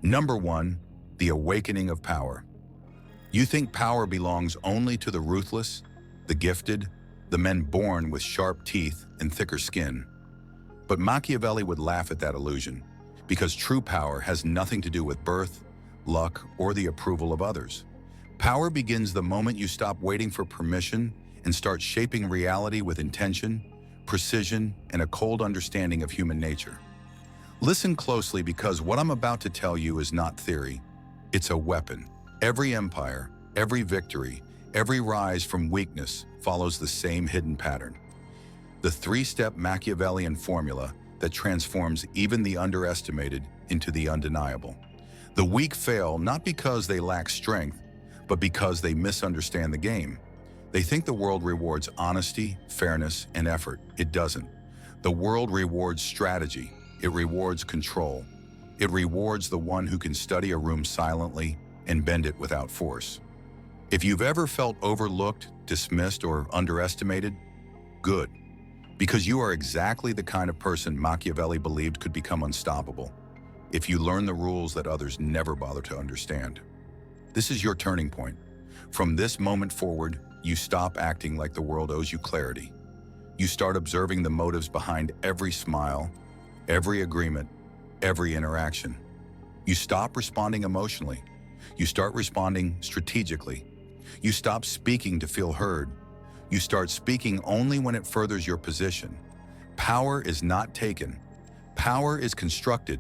Number 1, the awakening of power. You think power belongs only to the ruthless, the gifted, the men born with sharp teeth and thicker skin. But Machiavelli would laugh at that illusion, because true power has nothing to do with birth, luck, or the approval of others. Power begins the moment you stop waiting for permission and start shaping reality with intention, precision, and a cold understanding of human nature. Listen closely, because what I'm about to tell you is not theory. It's a weapon. Every empire, every victory, every rise from weakness follows the same hidden pattern. The three-step Machiavellian formula that transforms even the underestimated into the undeniable. The weak fail not because they lack strength, but because they misunderstand the game. They think the world rewards honesty, fairness, and effort. It doesn't. The world rewards strategy. It rewards control. It rewards the one who can study a room silently and bend it without force. If you've ever felt overlooked, dismissed, or underestimated, good. Because you are exactly the kind of person Machiavelli believed could become unstoppable if you learn the rules that others never bother to understand. This is your turning point. From this moment forward, you stop acting like the world owes you clarity. You start observing the motives behind every smile, every agreement, every interaction. You stop responding emotionally. You start responding strategically. You stop speaking to feel heard. You start speaking only when it furthers your position. Power is not taken. Power is constructed,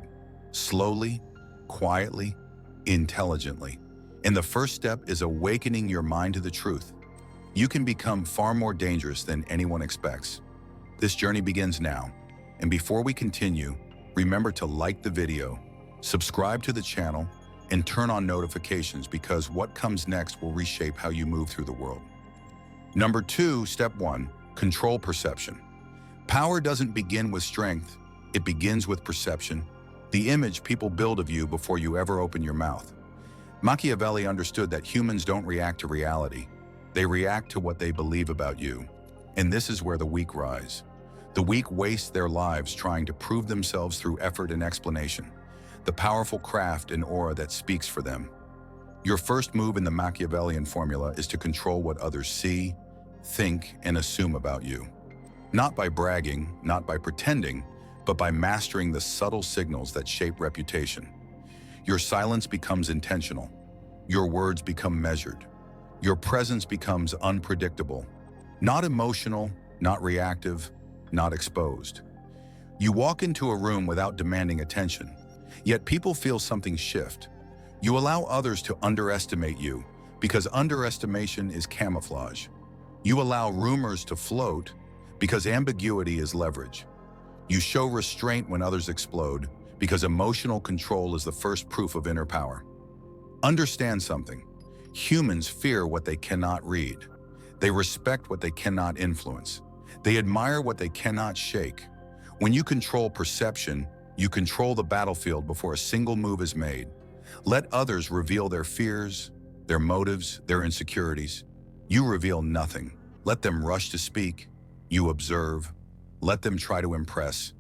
slowly, quietly, intelligently. And the first step is awakening your mind to the truth. You can become far more dangerous than anyone expects. This journey begins now. And before we continue, remember to like the video, subscribe to the channel, and turn on notifications, because what comes next will reshape how you move through the world. Number 2, step 1, control perception. Power doesn't begin with strength, it begins with perception, the image people build of you before you ever open your mouth. Machiavelli understood that humans don't react to reality, they react to what they believe about you. And this is where the weak rise. The weak waste their lives trying to prove themselves through effort and explanation, the powerful craft and aura that speaks for them. Your first move in the Machiavellian formula is to control what others see, think, and assume about you. Not by bragging, not by pretending, but by mastering the subtle signals that shape reputation. Your silence becomes intentional. Your words become measured. Your presence becomes unpredictable. Not emotional, not reactive, not exposed. You walk into a room without demanding attention, yet people feel something shift. You allow others to underestimate you, because underestimation is camouflage. You allow rumors to float, because ambiguity is leverage. You show restraint when others explode, because emotional control is the first proof of inner power. Understand something. Humans fear what they cannot read. They respect what they cannot influence. They admire what they cannot shake. When you control perception, you control the battlefield before a single move is made. Let others reveal their fears, their motives, their insecurities. You reveal nothing. Let them rush to speak. You observe. Let them try to impress.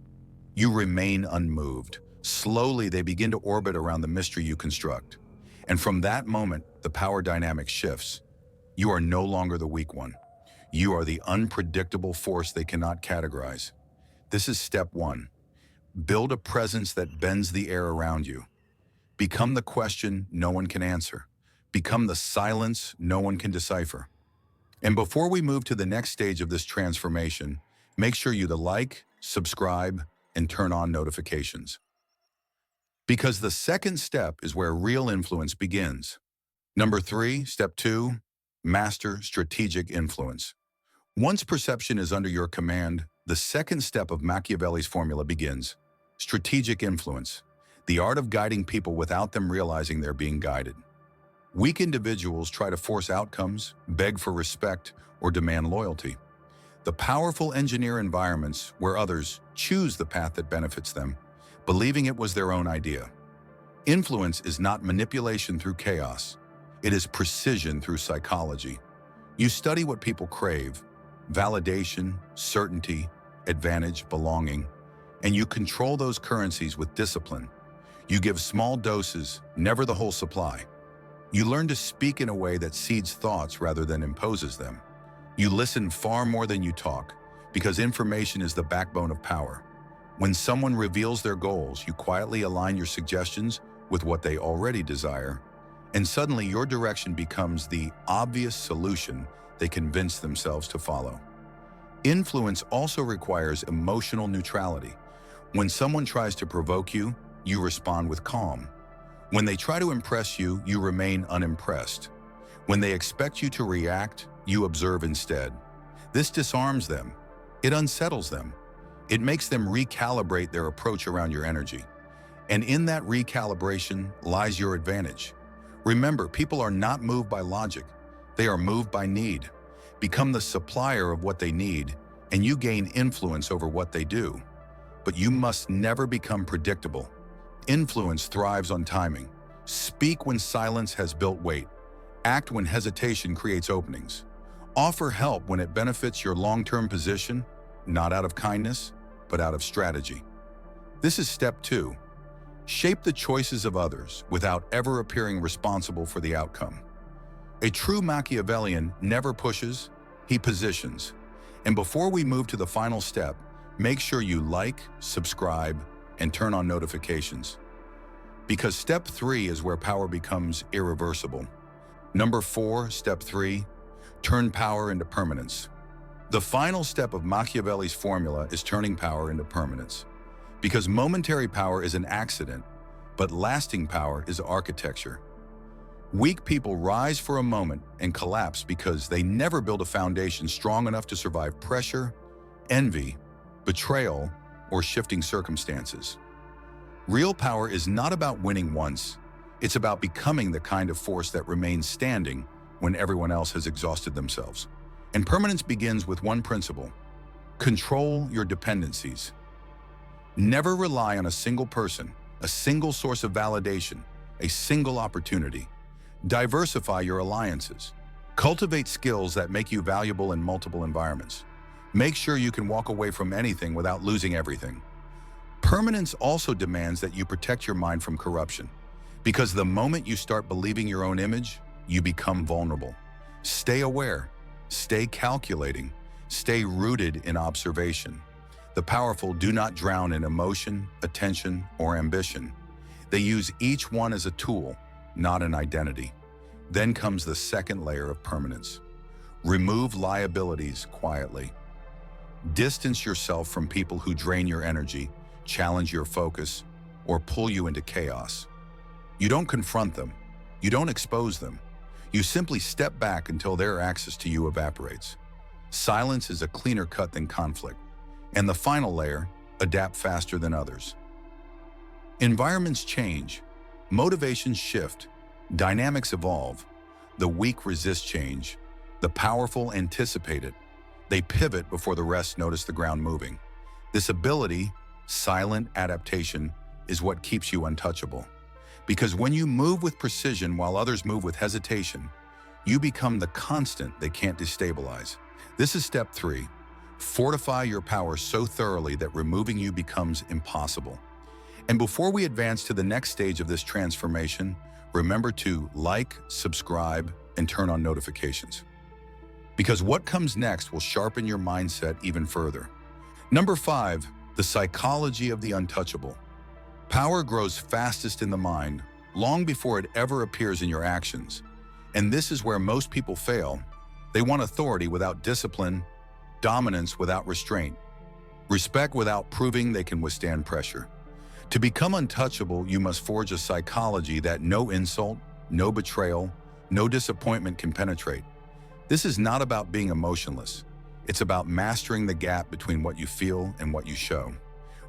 You remain unmoved. Slowly, they begin to orbit around the mystery you construct. And from that moment, the power dynamic shifts. You are no longer the weak one. You are the unpredictable force they cannot categorize. This is step 1. Build a presence that bends the air around you. Become the question no one can answer. Become the silence no one can decipher. And before we move to the next stage of this transformation, make sure you like, subscribe, and turn on notifications. Because the second step is where real influence begins. Number 3, step 2, master strategic influence. Once perception is under your command, the second step of Machiavelli's formula begins. Strategic influence, the art of guiding people without them realizing they're being guided. Weak individuals try to force outcomes, beg for respect, or demand loyalty. The powerful engineer environments where others choose the path that benefits them, believing it was their own idea. Influence is not manipulation through chaos. It is precision through psychology. You study what people crave: validation, certainty, advantage, belonging, and you control those currencies with discipline. You give small doses, never the whole supply. You learn to speak in a way that seeds thoughts rather than imposes them. You listen far more than you talk, because information is the backbone of power. When someone reveals their goals, you quietly align your suggestions with what they already desire, and suddenly your direction becomes the obvious solution they convince themselves to follow. Influence also requires emotional neutrality. When someone tries to provoke you, you respond with calm. When they try to impress you, you remain unimpressed. When they expect you to react, you observe instead. This disarms them. It unsettles them. It makes them recalibrate their approach around your energy. And in that recalibration lies your advantage. Remember, people are not moved by logic. They are moved by need. Become the supplier of what they need, and you gain influence over what they do. But you must never become predictable. Influence thrives on timing. Speak when silence has built weight. Act when hesitation creates openings. Offer help when it benefits your long-term position, not out of kindness, but out of strategy. This is step 2. Shape the choices of others without ever appearing responsible for the outcome. A true Machiavellian never pushes, he positions. And before we move to the final step, make sure you like, subscribe, and turn on notifications. Because step 3 is where power becomes irreversible. Number 4, step 3, turn power into permanence. The final step of Machiavelli's formula is turning power into permanence. Because momentary power is an accident, but lasting power is architecture. Weak people rise for a moment and collapse because they never build a foundation strong enough to survive pressure, envy, betrayal, or shifting circumstances. Real power is not about winning once. It's about becoming the kind of force that remains standing when everyone else has exhausted themselves. And permanence begins with one principle: control your dependencies. Never rely on a single person, a single source of validation, a single opportunity. Diversify your alliances. Cultivate skills that make you valuable in multiple environments. Make sure you can walk away from anything without losing everything. Permanence also demands that you protect your mind from corruption, because the moment you start believing your own image, you become vulnerable. Stay aware, stay calculating, stay rooted in observation. The powerful do not drown in emotion, attention, or ambition. They use each one as a tool, not an identity. Then comes the second layer of permanence. Remove liabilities quietly. Distance yourself from people who drain your energy, challenge your focus, or pull you into chaos. You don't confront them. You don't expose them. You simply step back until their access to you evaporates. Silence is a cleaner cut than conflict. And the final layer, adapt faster than others. Environments change, motivations shift, dynamics evolve. The weak resist change. The powerful anticipate it. They pivot before the rest notice the ground moving. This ability, silent adaptation, is what keeps you untouchable. Because when you move with precision while others move with hesitation, you become the constant they can't destabilize. This is step 3. Fortify your power so thoroughly that removing you becomes impossible. And before we advance to the next stage of this transformation, remember to like, subscribe, and turn on notifications. Because what comes next will sharpen your mindset even further. Number 5, the psychology of the untouchable. Power grows fastest in the mind, long before it ever appears in your actions. And this is where most people fail. They want authority without discipline, dominance without restraint, respect without proving they can withstand pressure. To become untouchable, you must forge a psychology that no insult, no betrayal, no disappointment can penetrate. This is not about being emotionless. It's about mastering the gap between what you feel and what you show.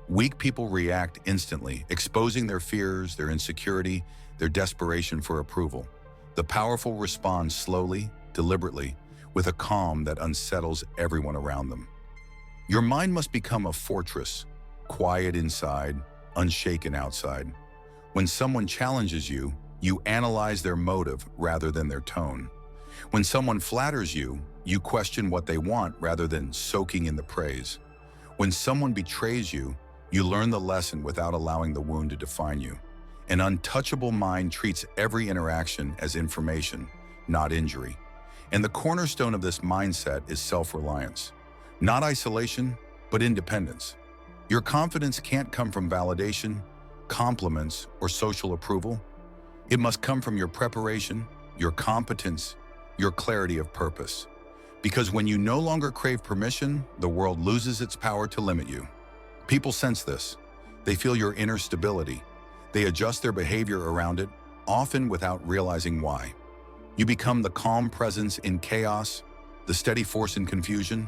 Weak people react instantly, exposing their fears, their insecurity, their desperation for approval. The powerful respond slowly, deliberately, with a calm that unsettles everyone around them. Your mind must become a fortress, quiet inside, unshaken outside. When someone challenges you, you analyze their motive rather than their tone. When someone flatters you, you question what they want rather than soaking in the praise. When someone betrays you, you learn the lesson without allowing the wound to define you. An untouchable mind treats every interaction as information, not injury. And the cornerstone of this mindset is self-reliance. Not isolation, but independence. Your confidence can't come from validation, compliments, or social approval. It must come from your preparation, your competence, your clarity of purpose. Because when you no longer crave permission, the world loses its power to limit you. People sense this. They feel your inner stability. They adjust their behavior around it, often without realizing why. You become the calm presence in chaos, the steady force in confusion,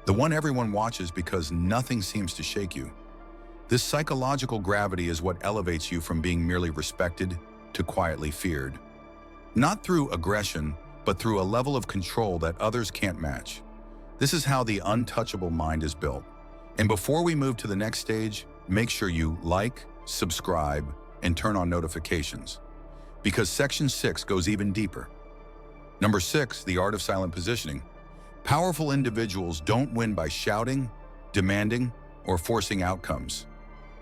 the one everyone watches because nothing seems to shake you. This psychological gravity is what elevates you from being merely respected to quietly feared. Not through aggression, but through a level of control that others can't match. This is how the untouchable mind is built. And before we move to the next stage, make sure you like, subscribe, and turn on notifications. Because Section 6 goes even deeper. Number 6, the art of silent positioning. Powerful individuals don't win by shouting, demanding, or forcing outcomes.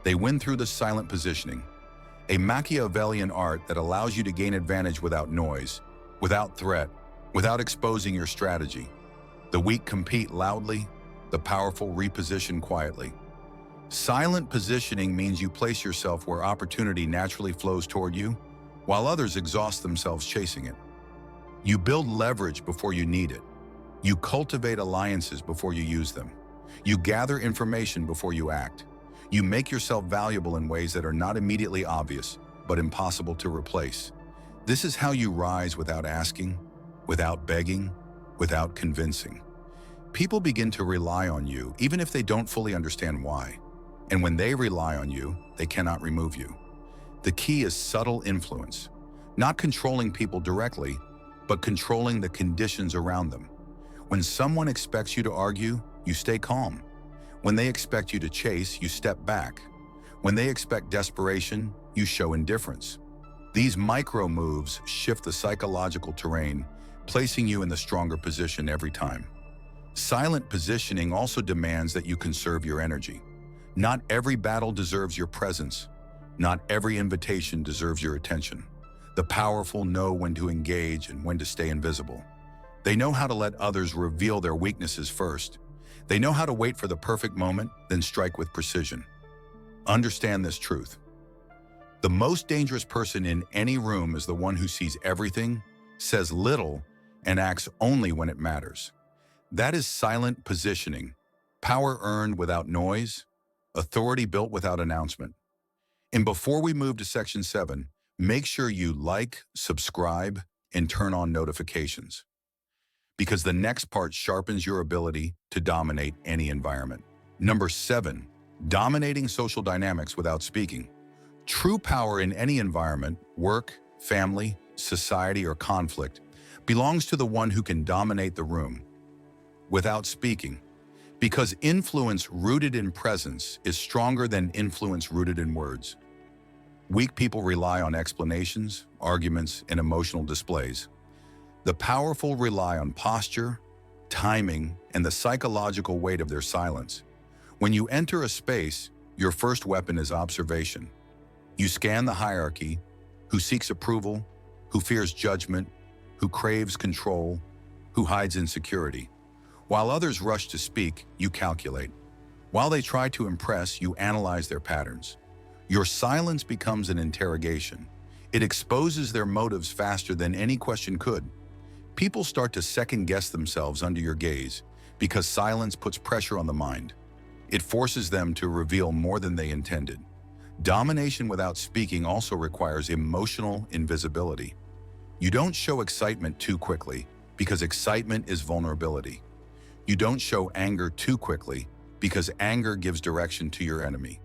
They win through the silent positioning, a Machiavellian art that allows you to gain advantage without noise, without threat, without exposing your strategy. The weak compete loudly, the powerful reposition quietly. Silent positioning means you place yourself where opportunity naturally flows toward you, while others exhaust themselves chasing it. You build leverage before you need it. You cultivate alliances before you use them. You gather information before you act. You make yourself valuable in ways that are not immediately obvious, but impossible to replace. This is how you rise without asking, without begging, without convincing. People begin to rely on you, even if they don't fully understand why. And when they rely on you, they cannot remove you. The key is subtle influence, not controlling people directly, but controlling the conditions around them. When someone expects you to argue, you stay calm. When they expect you to chase, you step back. When they expect desperation, you show indifference. These micro moves shift the psychological terrain, placing you in the stronger position every time. Silent positioning also demands that you conserve your energy. Not every battle deserves your presence. Not every invitation deserves your attention. The powerful know when to engage and when to stay invisible. They know how to let others reveal their weaknesses first. They know how to wait for the perfect moment, then strike with precision. Understand this truth. The most dangerous person in any room is the one who sees everything, says little, and acts only when it matters. That is silent positioning, power earned without noise, authority built without announcement. And before we move to Section 7, make sure you like, subscribe, and turn on notifications. Because the next part sharpens your ability to dominate any environment. Number 7, dominating social dynamics without speaking. True power in any environment, work, family, society, or conflict, belongs to the one who can dominate the room without speaking. Because influence rooted in presence is stronger than influence rooted in words. Weak people rely on explanations, arguments, and emotional displays. The powerful rely on posture, timing, and the psychological weight of their silence. When you enter a space, your first weapon is observation. You scan the hierarchy, who seeks approval, who fears judgment, who craves control, who hides insecurity. While others rush to speak, you calculate. While they try to impress, you analyze their patterns. Your silence becomes an interrogation. It exposes their motives faster than any question could. People start to second-guess themselves under your gaze because silence puts pressure on the mind. It forces them to reveal more than they intended. Domination without speaking also requires emotional invisibility. You don't show excitement too quickly because excitement is vulnerability. You don't show anger too quickly because anger gives direction to your enemy.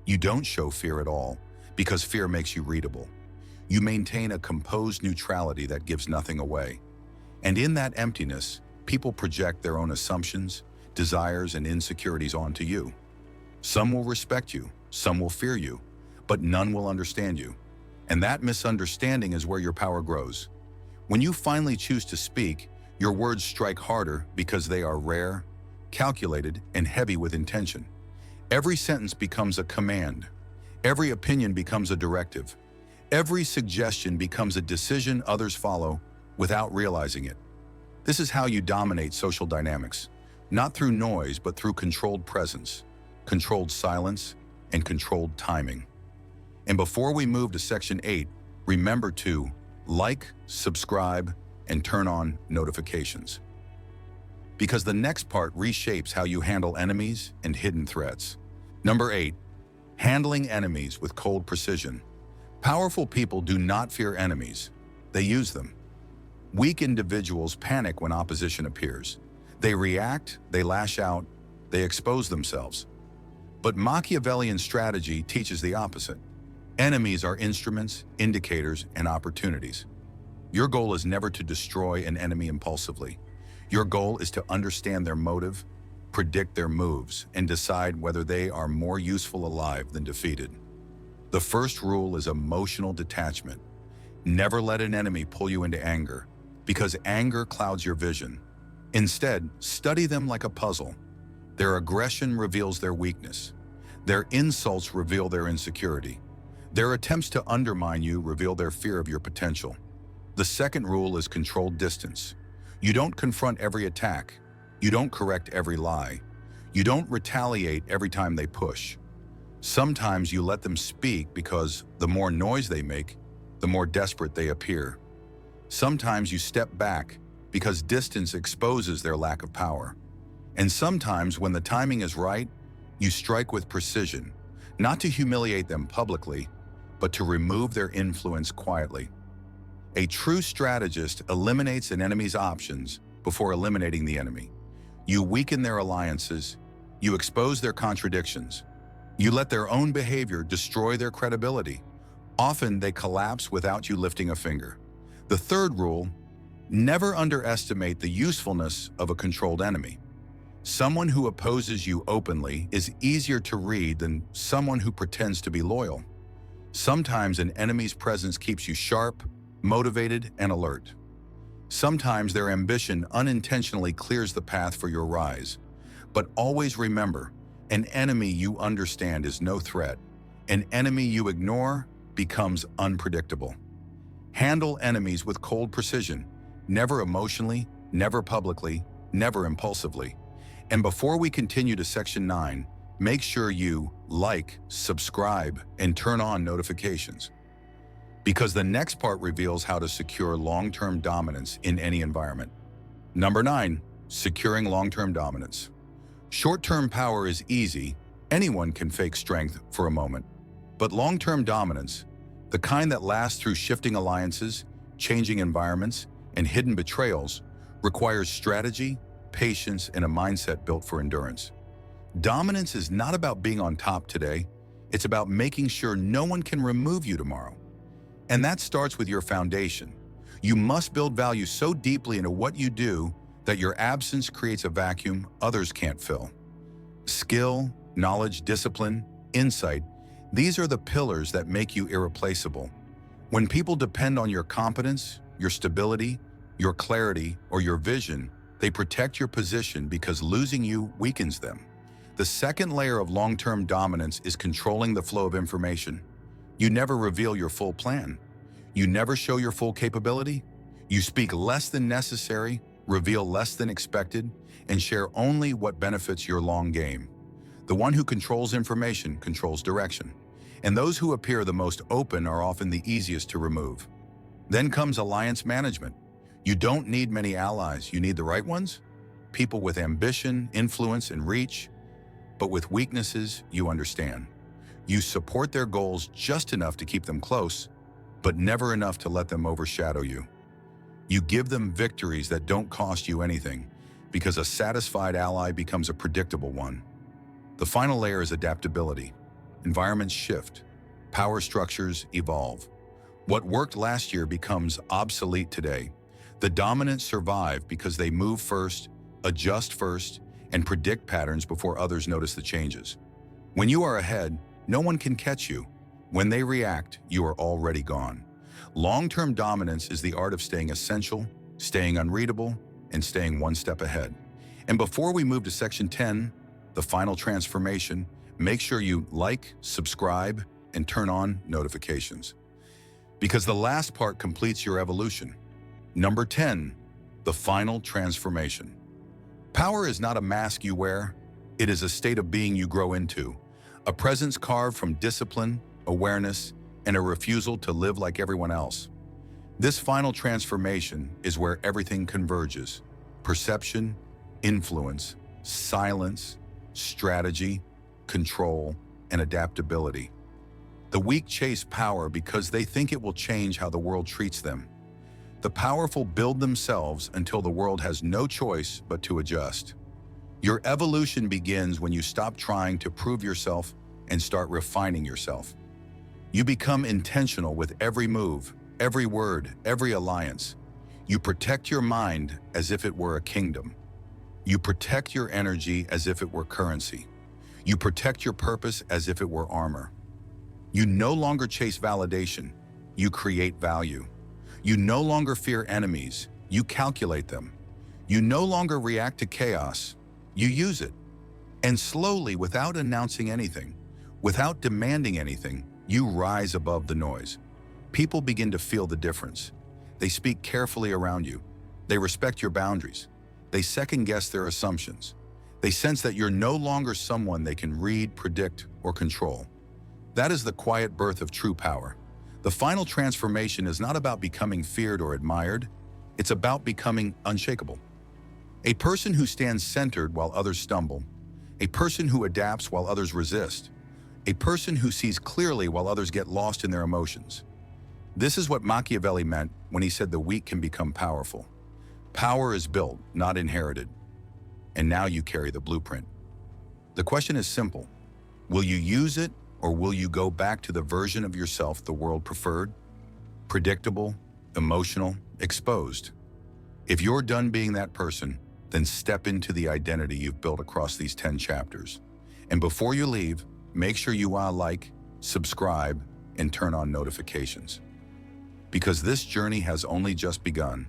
You don't show fear at all because fear makes you readable. You maintain a composed neutrality that gives nothing away. And in that emptiness, people project their own assumptions, desires, and insecurities onto you. Some will respect you, some will fear you, but none will understand you. And that misunderstanding is where your power grows. When you finally choose to speak, your words strike harder because they are rare, calculated, and heavy with intention. Every sentence becomes a command. Every opinion becomes a directive. Every suggestion becomes a decision others follow without realizing it. This is how you dominate social dynamics, not through noise, but through controlled presence, controlled silence, and controlled timing. And before we move to section 8, remember to like, subscribe, and turn on notifications. Because the next part reshapes how you handle enemies and hidden threats. Number 8, handling enemies with cold precision. Powerful people do not fear enemies, they use them. Weak individuals panic when opposition appears. They react, they lash out, they expose themselves. But Machiavellian strategy teaches the opposite. Enemies are instruments, indicators, and opportunities. Your goal is never to destroy an enemy impulsively. Your goal is to understand their motive, predict their moves, and decide whether they are more useful alive than defeated. The first rule is emotional detachment. Never let an enemy pull you into anger, because anger clouds your vision. Instead, study them like a puzzle. Their aggression reveals their weakness. Their insults reveal their insecurity. Their attempts to undermine you reveal their fear of your potential. The second rule is controlled distance. You don't confront every attack. You don't correct every lie. You don't retaliate every time they push. Sometimes you let them speak because the more noise they make, the more desperate they appear. Sometimes you step back because distance exposes their lack of power. And sometimes, when the timing is right, you strike with precision, not to humiliate them publicly, but to remove their influence quietly. A true strategist eliminates an enemy's options before eliminating the enemy. You weaken their alliances, you expose their contradictions, you let their own behavior destroy their credibility. Often they collapse without you lifting a finger. The third rule, never underestimate the usefulness of a controlled enemy. Someone who opposes you openly is easier to read than someone who pretends to be loyal. Sometimes an enemy's presence keeps you sharp, motivated, and alert. Sometimes their ambition unintentionally clears the path for your rise. But always remember, an enemy you understand is no threat. An enemy you ignore becomes unpredictable. Handle enemies with cold precision, never emotionally, never publicly, never impulsively. And before we continue to section 9, make sure you like, subscribe, and turn on notifications. Because the next part reveals how to secure long-term dominance in any environment. Number 9, securing long-term dominance. Short-term power is easy. Anyone can fake strength for a moment. But long-term dominance, the kind that lasts through shifting alliances, changing environments, and hidden betrayals, requires strategy, patience, and a mindset built for endurance. Dominance is not about being on top today. It's about making sure no one can remove you tomorrow. And that starts with your foundation. You must build value so deeply into what you do that your absence creates a vacuum others can't fill. Skill, knowledge, discipline, insight, these are the pillars that make you irreplaceable. When people depend on your competence, your stability, your clarity, or your vision, they protect your position because losing you weakens them. The second layer of long-term dominance is controlling the flow of information. You never reveal your full plan. You never show your full capability. You speak less than necessary, reveal less than expected, and share only what benefits your long game. The one who controls information controls direction. And those who appear the most open are often the easiest to remove. Then comes alliance management. You don't need many allies, you need the right ones. People with ambition, influence, and reach, but with weaknesses you understand. You support their goals just enough to keep them close, but never enough to let them overshadow you. You give them victories that don't cost you anything, because a satisfied ally becomes a predictable one. The final layer is adaptability. Environments shift. Power structures evolve. What worked last year becomes obsolete today. The dominant survive because they move first, adjust first, and predict patterns before others notice the changes. When you are ahead, no one can catch you. When they react, you are already gone. Long-term dominance is the art of staying essential, staying unreadable, and staying one step ahead. And before we move to section 10, the final transformation, make sure you like, subscribe, and turn on notifications. because the last part completes your evolution. Number 10, the final transformation. Power is not a mask you wear, it is a state of being you grow into, a presence carved from discipline, awareness, and a refusal to live like everyone else. This final transformation is where everything converges: perception, influence, silence, strategy, control, and adaptability. The weak chase power because they think it will change how the world treats them. The powerful build themselves until the world has no choice but to adjust. Your evolution begins when you stop trying to prove yourself and start refining yourself. You become intentional with every move, every word, every alliance. You protect your mind as if it were a kingdom. You protect your energy as if it were currency. You protect your purpose as if it were armor. You no longer chase validation, you create value. You no longer fear enemies, you calculate them. You no longer react to chaos, you use it. And slowly, without announcing anything, without demanding anything, you rise above the noise. People begin to feel the difference. They speak carefully around you. They respect your boundaries. They second-guess their assumptions. They sense that you're no longer someone they can read, predict, or control. That is the quiet birth of true power. The final transformation is not about becoming feared or admired. It's about becoming unshakable. A person who stands centered while others stumble. A person who adapts while others resist. A person who sees clearly while others get lost in their emotions. This is what Machiavelli meant when he said the weak can become powerful. Power is built, not inherited. And now you carry the blueprint. The question is simple. Will you use it, or will you go back to the version of yourself the world preferred? Predictable, emotional, exposed. If you're done being that person, then step into the identity you've built across these 10 chapters. And before you leave, make sure you like, subscribe, and turn on notifications. Because this journey has only just begun.